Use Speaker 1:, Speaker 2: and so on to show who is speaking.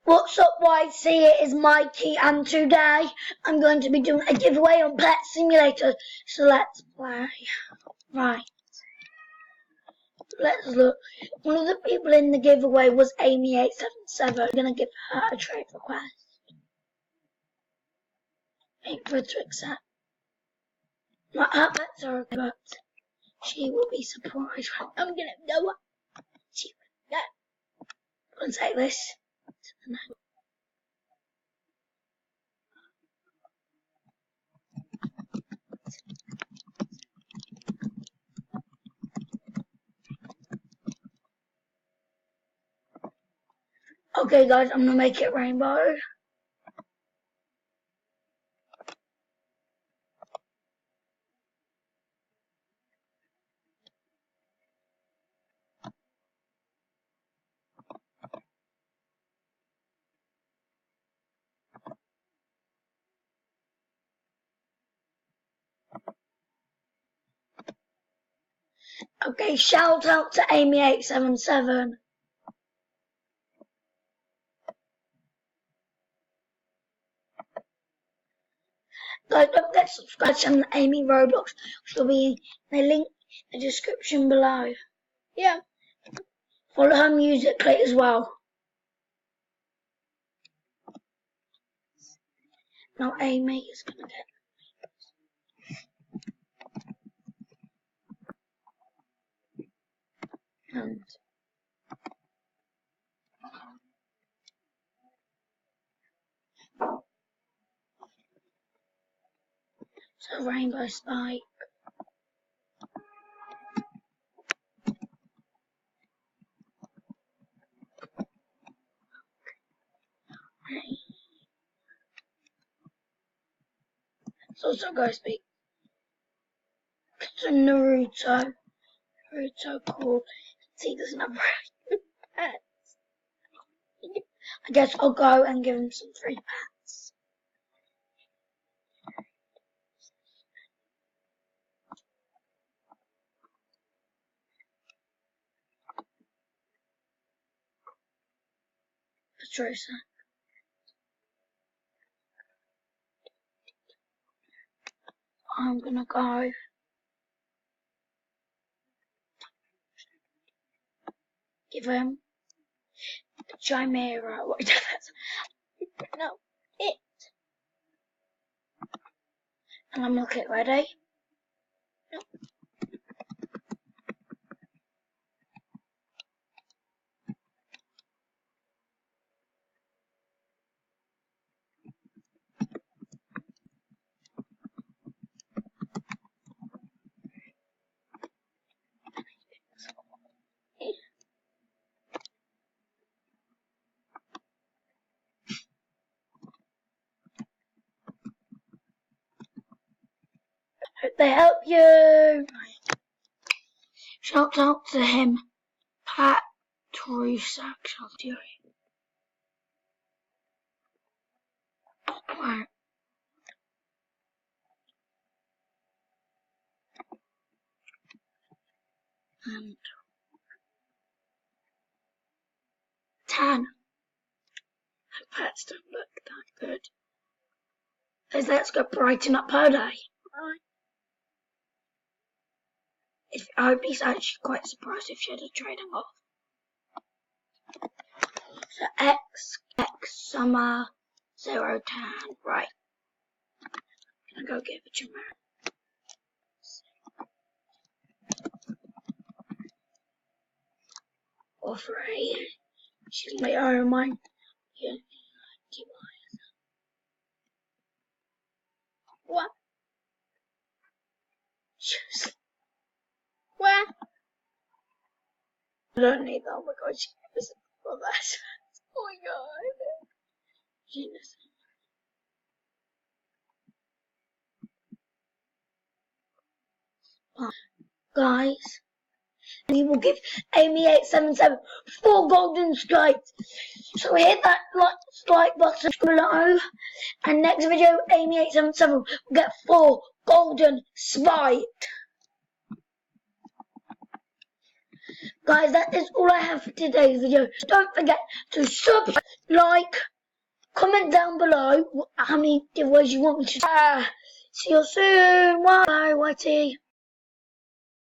Speaker 1: What's up, YC? It is Mikey, and today I'm going to be doing a giveaway on Pet Simulator. So let's play. Right. Let's look. One of the people in the giveaway was Amy877. I'm going to give her a trade request. Wait for her to accept. Not her pets are okay, but she will be surprised. I'm going to go up. She will go. I'm going to take this to the next. Okay guys, I'm gonna make it rainbow. Okay, shout out to Amy877. Guys, don't forget to subscribe to Amy Roblox, which will be the link in the description below. Yeah. Follow her Musical.ly as well. Now Amy is gonna get. And so rainbow spike. It's also going to be Naruto cool. See, there's another pets. I guess I'll go and give him some free pets. Patricia. I'm gonna go. Give him the Chimera. No, it. And I'm gonna click ready. No. Hope they help you. Shout out to him, Patricia. Right. And 10. Her pets don't look that good. So let's go brighten up her day. Right. I'd be actually quite surprised if she had a trading off. So X summer 010. Right. I'm gonna go give it to her. Or 3. She's my own mind. Yeah. What? Where? I don't need that. Oh my god, she was for that. Oh my god. Genius. Guys, we will give Amy877 4 golden stripes. So hit that like button below. And next video, Amy877 will get 4 golden spikes. Guys, that is all I have for today's video. Don't forget to subscribe, like, comment down below how many giveaways you want me to. See you soon. Bye, Whitey.